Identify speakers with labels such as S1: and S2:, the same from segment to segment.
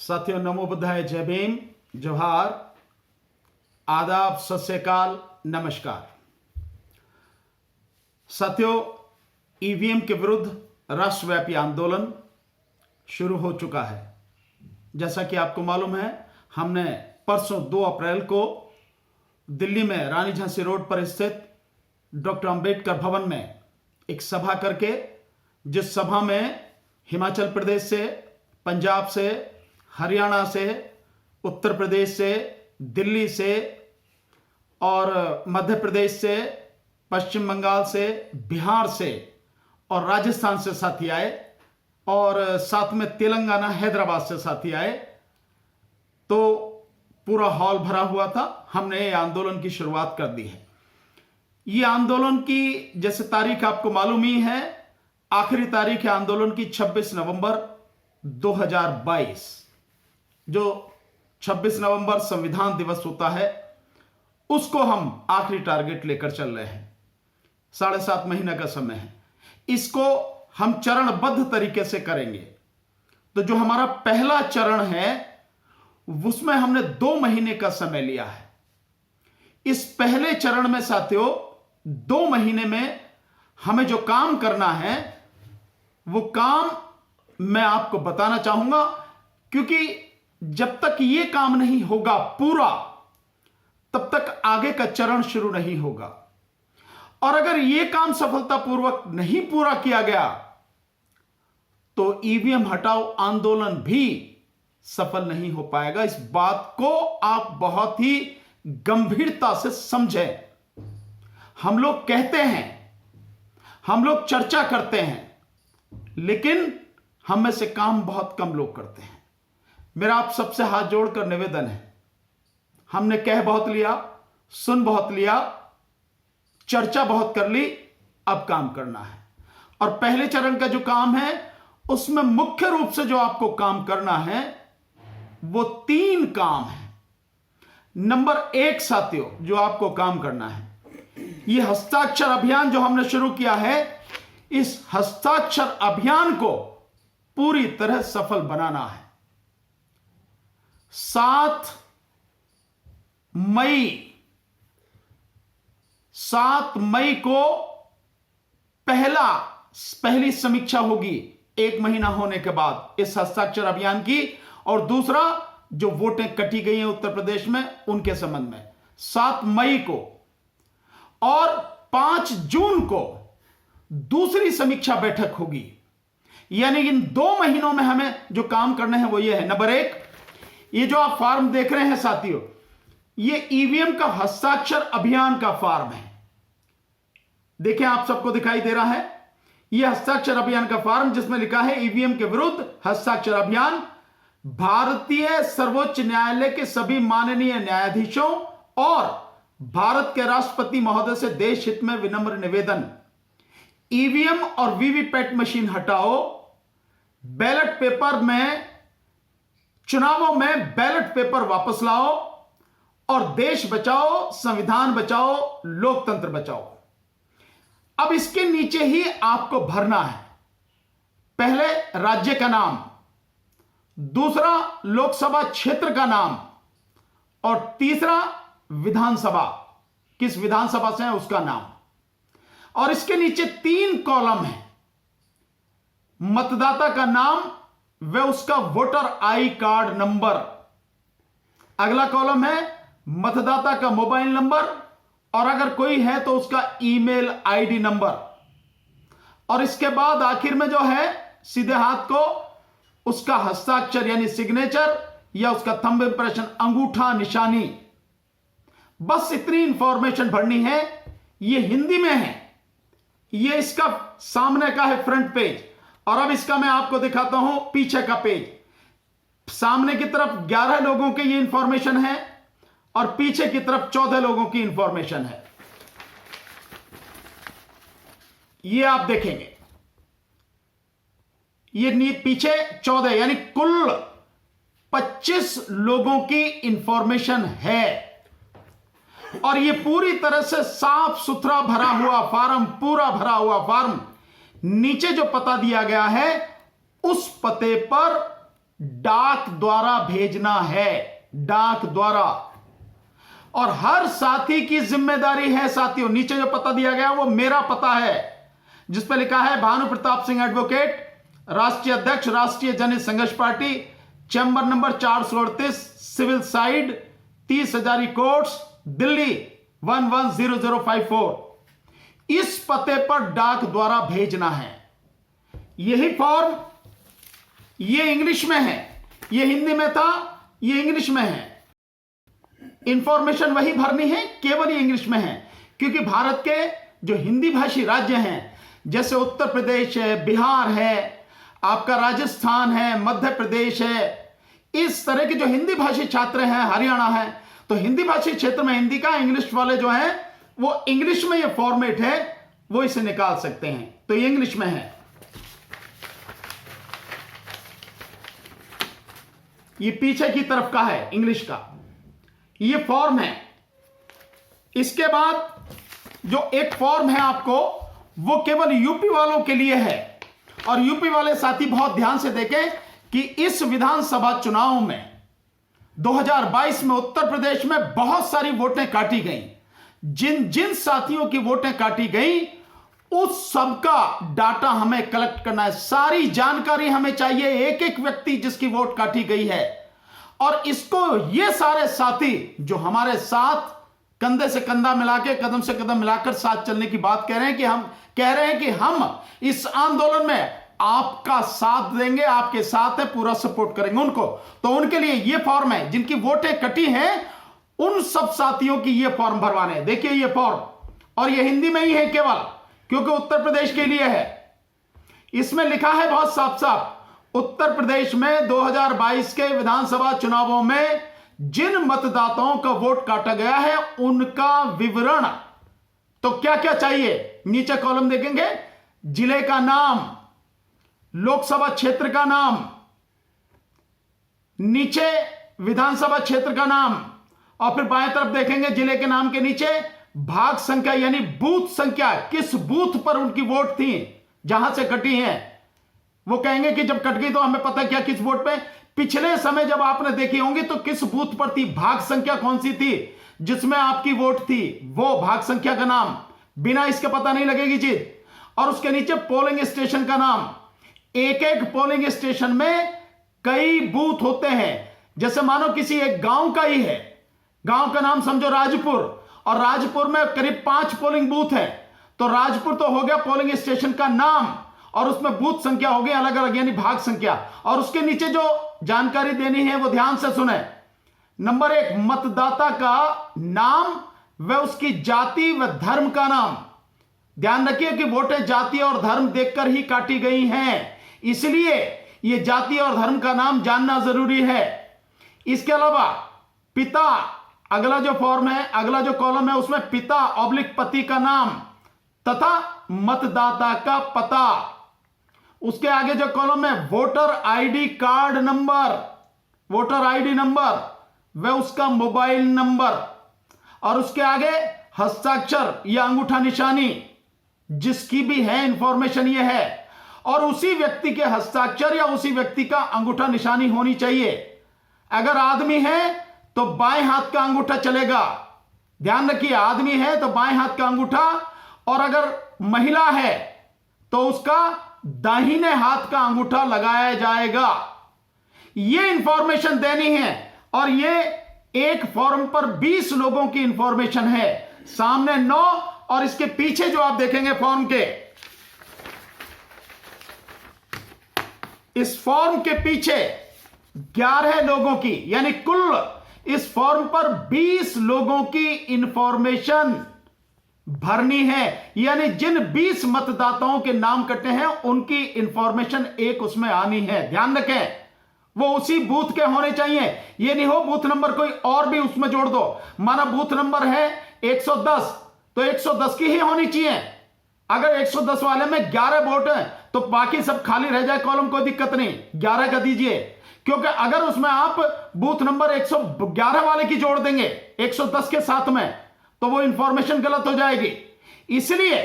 S1: साथियों, नमो बुद्धाय, जय भीम, जोहार, आदाब, सत श्री अकाल, नमस्कार। साथियों, ईवीएम के विरुद्ध राष्ट्रव्यापी आंदोलन शुरू हो चुका है। जैसा कि आपको मालूम है, हमने परसों 2 अप्रैल को दिल्ली में रानी झांसी रोड पर स्थित डॉक्टर अंबेडकर भवन में एक सभा करके, जिस सभा में हिमाचल प्रदेश से, पंजाब से, हरियाणा से, उत्तर प्रदेश से, दिल्ली से और मध्य प्रदेश से, पश्चिम बंगाल से, बिहार से और राजस्थान से साथी आए और साथ में तेलंगाना, हैदराबाद से साथी आए। तो पूरा हॉल भरा हुआ था। हमने ये आंदोलन की शुरुआत कर दी है। ये आंदोलन की जैसे तारीख आपको मालूम ही है, आखिरी तारीख है आंदोलन की 26 नवंबर 2022। जो 26 नवंबर संविधान दिवस होता है, उसको हम आखिरी टारगेट लेकर चल रहे हैं। 7.5 महीने का समय है। इसको हम चरणबद्ध तरीके से करेंगे। तो जो हमारा पहला चरण है, उसमें हमने 2 महीने का समय लिया है। इस पहले चरण में साथियों, 2 महीने में हमें जो काम करना है, वो काम मैं आपको बताना चाहूंगा, क्योंकि जब तक ये काम नहीं होगा पूरा, तब तक आगे का चरण शुरू नहीं होगा। और अगर ये काम सफलतापूर्वक नहीं पूरा किया गया, तो ईवीएम हटाओ आंदोलन भी सफल नहीं हो पाएगा। इस बात को आप बहुत ही गंभीरता से समझें। हम लोग कहते हैं, हम लोग चर्चा करते हैं, लेकिन हम में से काम बहुत कम लोग करते हैं। मेरा आप सबसे हाथ जोड़कर निवेदन है, हमने कह बहुत लिया, सुन बहुत लिया, चर्चा बहुत कर ली, अब काम करना है। और पहले चरण का जो काम है, उसमें मुख्य रूप से जो आपको काम करना है, वो 3 काम है। नंबर 1 साथियों, जो आपको काम करना है, ये हस्ताक्षर अभियान जो हमने शुरू किया है, इस हस्ताक्षर अभियान को पूरी तरह सफल बनाना है। 7 मई को पहली समीक्षा होगी, 1 महीना होने के बाद इस हस्ताक्षर अभियान की। और दूसरा, जो वोटें कटी गई हैं उत्तर प्रदेश में, उनके संबंध में 7 मई को। और 5 जून को दूसरी समीक्षा बैठक होगी। यानी इन 2 महीनों में हमें जो काम करने हैं वो ये है। नंबर 1, ये जो आप फॉर्म देख रहे हैं साथियों, ये ईवीएम का हस्ताक्षर अभियान का फॉर्म है। देखिए, आप सबको दिखाई दे रहा है, यह हस्ताक्षर अभियान का फॉर्म, जिसमें लिखा है ईवीएम के विरुद्ध हस्ताक्षर अभियान। भारतीय सर्वोच्च न्यायालय के सभी माननीय न्यायाधीशों और भारत के राष्ट्रपति महोदय से देश हित में विनम्र निवेदन, ईवीएम और वीवीपैट मशीन हटाओ, बैलेट पेपर में, चुनावों में बैलेट पेपर वापस लाओ और देश बचाओ, संविधान बचाओ, लोकतंत्र बचाओ। अब इसके नीचे ही आपको भरना है, पहले राज्य का नाम, दूसरा लोकसभा क्षेत्र का नाम और तीसरा विधानसभा, किस विधानसभा से है उसका नाम। और इसके नीचे 3 कॉलम है, मतदाता का नाम व उसका वोटर आई कार्ड नंबर। अगला कॉलम है मतदाता का मोबाइल नंबर, और अगर कोई है तो उसका ईमेल आईडी नंबर। और इसके बाद आखिर में जो है, सीधे हाथ को उसका हस्ताक्षर यानी सिग्नेचर या उसका थंब इंप्रेशन, अंगूठा निशानी। बस इतनी इंफॉर्मेशन भरनी है। ये हिंदी में है, ये इसका सामने का है फ्रंट पेज। और अब इसका मैं आपको दिखाता हूं पीछे का पेज। सामने की तरफ 11 लोगों की ये इंफॉर्मेशन है और पीछे की तरफ 14 लोगों की इंफॉर्मेशन है। ये आप देखेंगे, ये पीछे 14 यानी कुल 25 लोगों की इंफॉर्मेशन है। और ये पूरी तरह से साफ सुथरा भरा हुआ फॉर्म, पूरा भरा हुआ फॉर्म। नीचे जो पता दिया गया है, उस पते पर डाक द्वारा भेजना है, डाक द्वारा। और हर साथी की जिम्मेदारी है साथियों, नीचे जो पता दिया गया वो मेरा पता है, जिस पर लिखा है भानु प्रताप सिंह एडवोकेट, राष्ट्रीय अध्यक्ष, Rashtriya Janhit Sangharsh party, chamber number 438, civil side, 30 Hazari courts, Delhi 110054। इस पते पर डाक द्वारा भेजना है। यही फॉर्म, ये इंग्लिश में है, ये हिंदी में था, ये इंग्लिश में है। इंफॉर्मेशन वही भरनी है, केवल ये इंग्लिश में है, क्योंकि भारत के जो हिंदी भाषी राज्य हैं, जैसे उत्तर प्रदेश है, बिहार है, आपका राजस्थान है, मध्य प्रदेश है, इस तरह के जो हिंदी भाषी छात्र हैं, हरियाणा है, तो हिंदी भाषी क्षेत्र में हिंदी का, इंग्लिश वाले जो हैं वो इंग्लिश में ये फॉर्मेट है, वो इसे निकाल सकते हैं। तो ये इंग्लिश में है, ये पीछे की तरफ का है इंग्लिश का, ये फॉर्म है। इसके बाद जो एक फॉर्म है आपको, वो केवल यूपी वालों के लिए है। और यूपी वाले साथी बहुत ध्यान से देखें कि इस विधानसभा चुनाव में 2022 में उत्तर प्रदेश में बहुत सारी वोटें काटी गई। जिन जिन साथियों की वोटें काटी गई उस सबका डाटा हमें कलेक्ट करना है, सारी जानकारी हमें चाहिए, एक एक व्यक्ति जिसकी वोट काटी गई है। और इसको ये सारे साथी जो हमारे साथ कंधे से कंधा मिला के, कदम से कदम मिलाकर साथ चलने की बात कह रहे हैं कि हम इस आंदोलन में आपका साथ देंगे, आपके साथ है, पूरा सपोर्ट करेंगे उनको। तो उनके लिए ये फॉर्म है, जिनकी वोटें कटी हैं उन सब साथियों की ये फॉर्म भरवाने हैं। देखिए ये फॉर्म, और ये हिंदी में ही है केवल, क्योंकि उत्तर प्रदेश के लिए है। इसमें लिखा है बहुत साफ साफ, उत्तर प्रदेश में 2022 के विधानसभा चुनावों में जिन मतदाताओं का वोट काटा गया है उनका विवरण। तो क्या क्या चाहिए, नीचे कॉलम देखेंगे, जिले का नाम, लोकसभा क्षेत्र का नाम, नीचे विधानसभा क्षेत्र का नाम, और फिर बाएं तरफ देखेंगे जिले के नाम के नीचे भाग संख्या यानी बूथ संख्या, किस बूथ पर उनकी वोट थी, जहां से कटी है। वो कहेंगे कि जब कट गई तो हमें पता क्या किस वोट पे, पिछले समय जब आपने देखी होंगी तो किस बूथ पर थी, भाग संख्या कौन सी थी जिसमें आपकी वोट थी, वो भाग संख्या का नाम, बिना इसके पता नहीं लगेगी चीज। और उसके नीचे पोलिंग स्टेशन का नाम, एक एक पोलिंग स्टेशन में कई बूथ होते हैं। जैसे मानो किसी एक गांव का ही है, गांव का नाम समझो राजपुर, और राजपुर में करीब 5 पोलिंग बूथ है, तो राजपुर तो हो गया पोलिंग स्टेशन का नाम, और उसमें बूथ संख्या हो गई अलग अलग यानी भाग संख्या। और उसके नीचे जो जानकारी देनी है वो ध्यान से सुने। नंबर 1, मतदाता का नाम व उसकी जाति व धर्म का नाम। ध्यान रखिए कि वोटें जाति और धर्म देखकर ही काटी गई हैं, इसलिए यह जाति और धर्म का नाम जानना जरूरी है। इसके अलावा पिता, अगला जो फॉर्म है, अगला जो कॉलम है उसमें पिता ऑब्लिक पति का नाम तथा मतदाता का पता। उसके आगे जो कॉलम है voter ID card number, voter ID number व उसका मोबाइल नंबर, और उसके आगे हस्ताक्षर या अंगूठा निशानी जिसकी भी है इंफॉर्मेशन ये है, और उसी व्यक्ति के हस्ताक्षर या उसी व्यक्ति का अंगूठा निशानी होनी चाहिए। अगर आदमी है तो बाएं हाथ का अंगूठा चलेगा, ध्यान रखिए, आदमी है तो बाएं हाथ का अंगूठा, और अगर महिला है तो उसका दाहिने हाथ का अंगूठा लगाया जाएगा। यह इंफॉर्मेशन देनी है, और यह एक फॉर्म पर 20 लोगों की इंफॉर्मेशन है, सामने 9 और इसके पीछे जो आप देखेंगे फॉर्म के, इस फॉर्म के पीछे 11 लोगों की, यानी कुल इस फॉर्म पर 20 लोगों की इंफॉर्मेशन भरनी है। यानी जिन 20 मतदाताओं के नाम कटे हैं उनकी इंफॉर्मेशन एक उसमें आनी है। ध्यान रखें, वो उसी बूथ के होने चाहिए। ये नहीं हो बूथ नंबर कोई और भी उसमें जोड़ दो, माना बूथ नंबर है 110 तो 110 की ही होनी चाहिए। अगर 110 वाले में 11 वोट है तो बाकी सब खाली रह जाए कॉलम, कोई दिक्कत नहीं, 11 का दीजिए। क्योंकि अगर उसमें आप बूथ नंबर 111 वाले की जोड़ देंगे 110 के साथ में तो वो इंफॉर्मेशन गलत हो जाएगी, इसलिए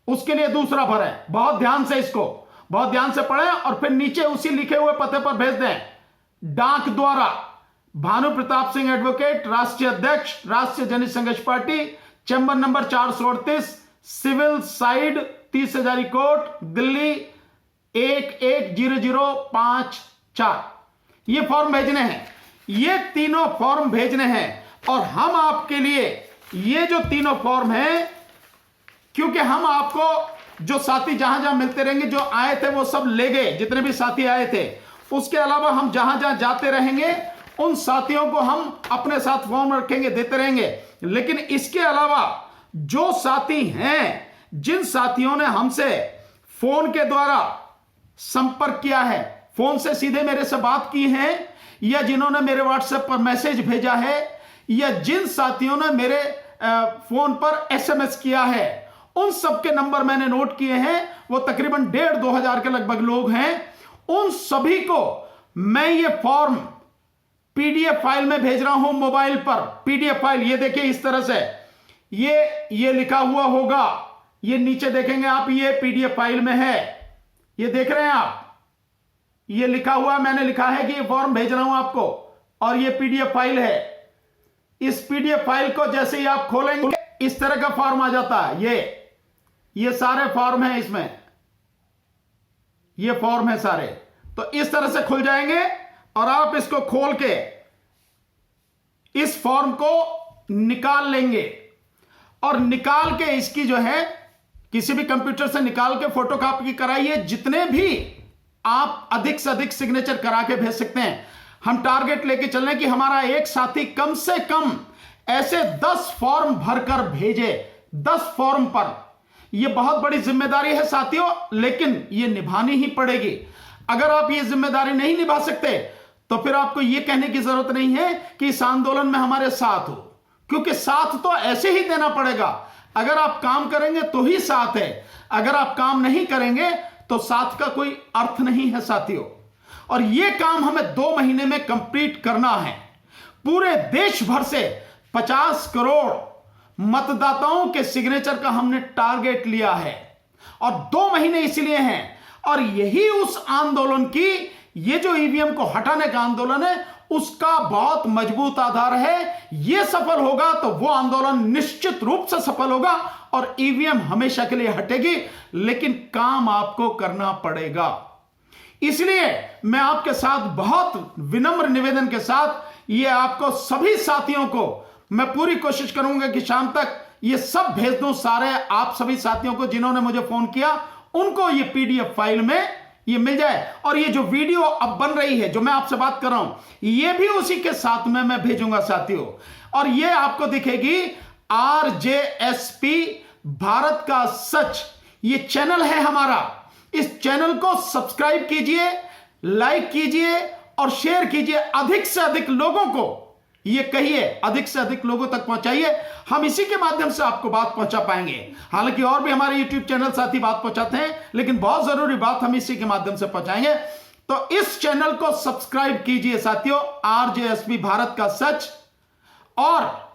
S1: उसके लिए दूसरा भरें। बहुत ध्यान से इसको बहुत ध्यान से पढ़ें और फिर नीचे उसी लिखे हुए पते पर भेज दें। डाक द्वारा भानु प्रताप सिंह एडवोकेट, राष्ट्रीय अध्यक्ष, Rashtriya Janhit Sangharsh party, chamber number 438, civil side, 30 Hazari court, Delhi 110054। ये फॉर्म भेजने हैं, ये तीनों फॉर्म भेजने हैं। और हम आपके लिए ये जो तीनों फॉर्म हैं, क्योंकि हम आपको जो साथी जहां जहां मिलते रहेंगे, जो आए थे वो सब ले गए, जितने भी साथी आए थे, उसके अलावा हम जहां जहां जाते रहेंगे उन साथियों को हम अपने साथ फॉर्म रखेंगे, देते रहेंगे। लेकिन इसके अलावा जो साथी हैं, जिन साथियों ने हमसे फोन के द्वारा संपर्क किया है, फोन से सीधे मेरे से बात की है, या जिन्होंने मेरे व्हाट्सएप पर मैसेज भेजा है, या जिन साथियों ने मेरे फोन पर एसएमएस किया है, उन सबके नंबर मैंने नोट किए हैं। वो तकरीबन 1,500-2 हजार के लगभग लोग हैं। उन सभी को मैं ये फॉर्म पीडीएफ फाइल में भेज रहा हूं, मोबाइल पर पीडीएफ फाइल। ये देखिए इस तरह से ये लिखा हुआ होगा, ये नीचे देखेंगे आप, ये पीडीएफ फाइल में है, ये देख रहे हैं आप, ये लिखा हुआ, मैंने लिखा है कि ये फॉर्म भेज रहा हूं आपको, और ये पीडीएफ फाइल है। इस पीडीएफ फाइल को जैसे ही आप खोलेंगे इस तरह का फॉर्म आ जाता है। ये सारे फॉर्म हैं, इसमें ये फॉर्म है सारे, तो इस तरह से खुल जाएंगे और आप इसको खोल के इस फॉर्म को निकाल लेंगे, और निकाल के इसकी जो है किसी भी कंप्यूटर से निकाल के फोटोकॉपी कराइए। जितने भी आप अधिक से अधिक सिग्नेचर करा के भेज सकते हैं। हम टारगेट लेके चल रहे हैं कि हमारा एक साथी कम से कम ऐसे 10 फॉर्म भरकर भेजे, 10 फॉर्म पर। यह बहुत बड़ी जिम्मेदारी है साथियों, लेकिन यह निभानी ही पड़ेगी। अगर आप ये जिम्मेदारी नहीं निभा सकते तो फिर आपको यह कहने की जरूरत नहीं है कि इस आंदोलन में हमारे साथ हो, क्योंकि साथ तो ऐसे ही देना पड़ेगा। अगर आप काम करेंगे तो ही साथ है, अगर आप काम नहीं करेंगे तो साथ का कोई अर्थ नहीं है साथियों। और यह काम हमें 2 महीने में कंप्लीट करना है। पूरे देश भर से 50 करोड़ मतदाताओं के सिग्नेचर का हमने टारगेट लिया है, और 2 महीने इसलिए हैं। और यही उस आंदोलन की, ये जो ईवीएम को हटाने का आंदोलन है, उसका बहुत मजबूत आधार है। यह सफल होगा तो वो आंदोलन निश्चित रूप से सफल होगा और ईवीएम हमेशा के लिए हटेगी। लेकिन काम आपको करना पड़ेगा। इसलिए मैं आपके साथ बहुत विनम्र निवेदन के साथ, ये आपको सभी साथियों को मैं पूरी कोशिश करूंगा कि शाम तक ये सब भेज दूं, सारे आप सभी साथियों को जिन्होंने मुझे फोन किया, उनको ये पीडीएफ फाइल में ये मिल जाए। और ये जो वीडियो अब बन रही है, जो मैं आपसे बात कर रहा हूं, ये भी उसी के साथ में मैं भेजूंगा साथियों। और ये आपको दिखेगी RJSP भारत का सच, ये चैनल है हमारा। इस चैनल को सब्सक्राइब कीजिए, लाइक कीजिए और शेयर कीजिए। अधिक से अधिक लोगों को ये कहिए, अधिक से अधिक लोगों तक पहुंचाइए। हम इसी के माध्यम से आपको बात पहुंचा पाएंगे। हालांकि और भी हमारे YouTube चैनल साथी बात पहुंचाते हैं, लेकिन बहुत जरूरी बात हम इसी के माध्यम से पहुंचाएंगे। तो इस चैनल को सब्सक्राइब कीजिए साथियों, RJSP भारत का सच, और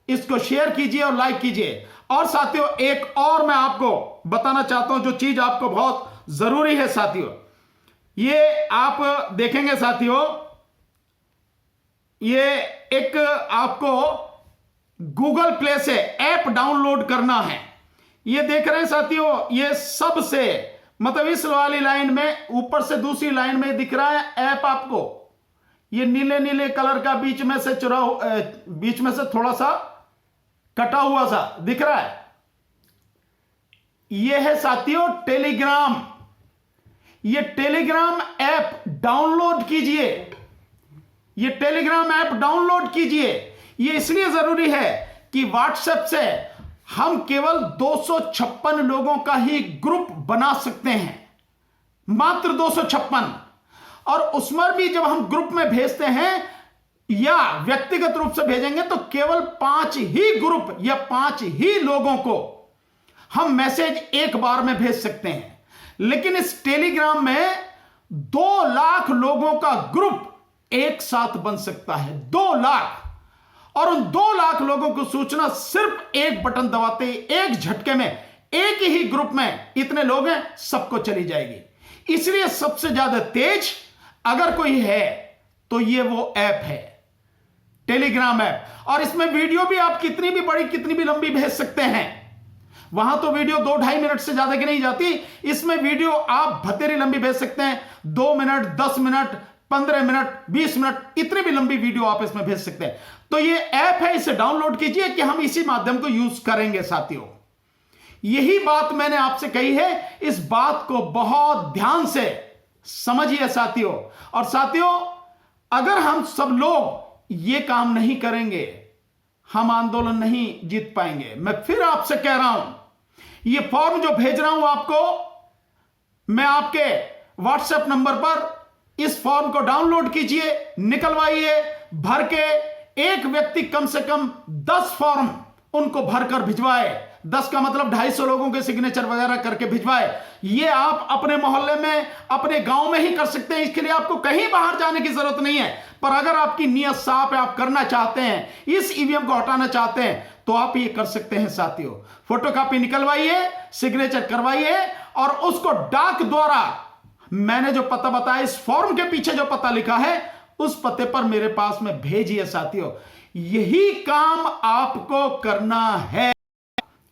S1: इसको शेयर कीजिए और लाइक कीजिए। और साथियों, एक और मैं आपको बताना चाहता हूं, जो चीज आपको बहुत जरूरी है साथियों, ये आप देखेंगे साथियों, ये एक आपको गूगल प्ले से ऐप डाउनलोड करना है। ये देख रहे हैं साथियों, ये सबसे मतलब इस वाली लाइन में ऊपर से दूसरी लाइन में दिख रहा है ऐप आपको, ये नीले नीले कलर का बीच में से बीच में से थोड़ा सा कटा हुआ सा दिख रहा है, ये है साथियों टेलीग्राम। ये टेलीग्राम ऐप डाउनलोड कीजिए, ये टेलीग्राम ऐप डाउनलोड कीजिए। ये इसलिए जरूरी है कि व्हाट्सएप से हम केवल 256 लोगों का ही ग्रुप बना सकते हैं, मात्र 256। और उसमें भी जब हम ग्रुप में भेजते हैं या व्यक्तिगत रूप से भेजेंगे तो केवल 5 ही ग्रुप या 5 ही लोगों को हम मैसेज एक बार में भेज सकते हैं। लेकिन इस टेलीग्राम में 2 लाख लोगों का ग्रुप एक साथ बन सकता है, 2 लाख। और उन 2 लाख लोगों को सूचना सिर्फ एक बटन दबाते, एक झटके में, एक ही ग्रुप में इतने लोग हैं, सबको चली जाएगी। इसलिए सबसे ज्यादा तेज अगर कोई है तो ये वो ऐप है, टेलीग्राम ऐप। और इसमें वीडियो भी आप कितनी भी बड़ी कितनी भी लंबी भेज सकते हैं। वहां तो वीडियो 2-2.5 मिनट से ज्यादा की नहीं जाती, इसमें वीडियो आप भतेरी लंबी भेज सकते हैं। 2 मिनट, 10 मिनट, 15 मिनट, 20 मिनट, इतनी भी लंबी वीडियो आप इसमें भेज सकते हैं। तो ये ऐप है, इसे डाउनलोड कीजिए कि हम इसी माध्यम को यूज करेंगे साथियों। यही बात मैंने आपसे कही है, इस बात को बहुत ध्यान से समझिए साथियों। और साथियों, अगर हम सब लोग ये काम नहीं करेंगे, हम आंदोलन नहीं जीत पाएंगे। मैं फिर आपसे कह रहा हूं, ये फॉर्म जो भेज रहा हूं आपको, मैं आपके व्हाट्सएप नंबर पर इस फॉर्म को डाउनलोड कीजिए, निकलवाइए, भर के एक व्यक्ति कम से कम 10 फॉर्म उनको भरकर भिजवाए। 10 का मतलब 250 लोगों के सिग्नेचर वगैरह करके भिजवाए। ये आप अपने मोहल्ले में, अपने गांव में ही कर सकते हैं। इसके लिए आपको कहीं बाहर जाने की जरूरत नहीं है। पर अगर आपकी नीयत साफ है, आप करना चाहते हैं, इस ईवीएम को हटाना चाहते हैं, तो आप ये कर सकते हैं साथियों। फोटोकॉपी निकलवाइए, सिग्नेचर करवाइए और उसको डाक द्वारा, मैंने जो पता बताया, इस फॉर्म के पीछे जो पता लिखा है, उस पते पर मेरे पास में भेजिए साथियों। यही काम आपको करना है।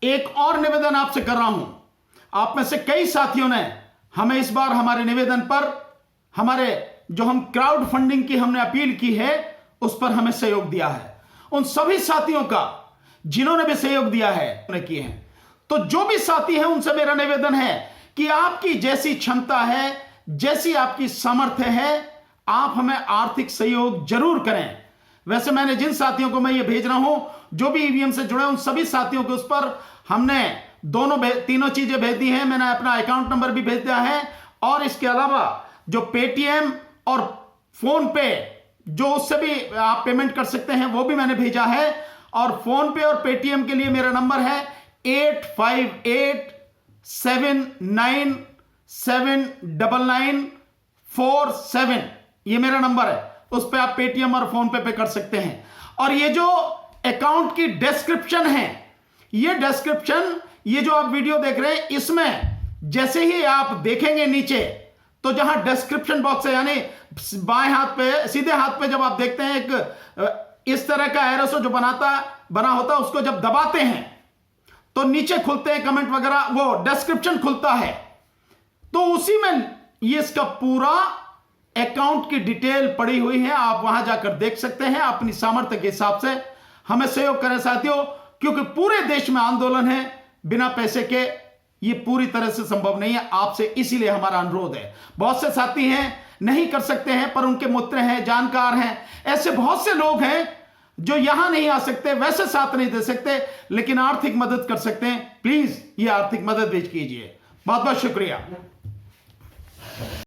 S1: एक और निवेदन आपसे कर रहा हूं। आप में से कई साथियों ने हमें इस बार हमारे निवेदन पर, हमारे जो हम क्राउड फंडिंग की हमने अपील की है, उस पर हमें सहयोग दिया है। उन सभी साथियों का जिन्होंने भी सहयोग दिया है, उन्हें किए हैं। तो जो भी साथी हैं, उनसे मेरा निवेदन है कि आपकी जैसी क्षमता है, जैसी आपकी सामर्थ्य है, आप हमें आर्थिक सहयोग जरूर करें। वैसे मैंने जिन साथियों को मैं ये भेज रहा हूं, जो भी ईवीएम से जुड़े, उन सभी साथियों को उस पर हमने तीनों चीजें भेज दी हैं। मैंने अपना अकाउंट नंबर भी भेज दिया है, और इसके अलावा जो पेटीएम और फोन पे, जो उससे भी आप पेमेंट कर सकते हैं, वो भी मैंने भेजा है। और फोन पे और पेटीएम के लिए मेरा नंबर है 8587999747। ये मेरा नंबर है, उस पर आप पेटीएम और फोन पे कर सकते हैं। और ये जो अकाउंट की डिस्क्रिप्शन है, ये डिस्क्रिप्शन, ये जो आप वीडियो देख रहे हैं, इसमें जैसे ही आप देखेंगे नीचे, तो जहां डिस्क्रिप्शन बॉक्स है, यानी बाएं हाथ पे, सीधे हाथ पे जब आप देखते हैं, एक इस तरह का एरो जो बना होता है, उसको जब दबाते हैं तो नीचे खुलते हैं कमेंट वगैरह, वो डिस्क्रिप्शन खुलता है। तो उसी में ये इसका पूरा अकाउंट की डिटेल पड़ी हुई है। आप वहां जाकर देख सकते हैं। अपनी सामर्थ्य के हिसाब से हमें सहयोग करें साथियों, क्योंकि पूरे देश में आंदोलन है, बिना पैसे के ये पूरी तरह से संभव नहीं है। आपसे इसीलिए हमारा अनुरोध है। बहुत से साथी हैं, नहीं कर सकते हैं, पर उनके मित्र हैं, जानकार हैं, ऐसे बहुत से लोग हैं जो यहां नहीं आ सकते, वैसे साथ नहीं दे सकते, लेकिन आर्थिक मदद कर सकते हैं। प्लीज ये आर्थिक मदद भेज कीजिए। बहुत बहुत शुक्रिया।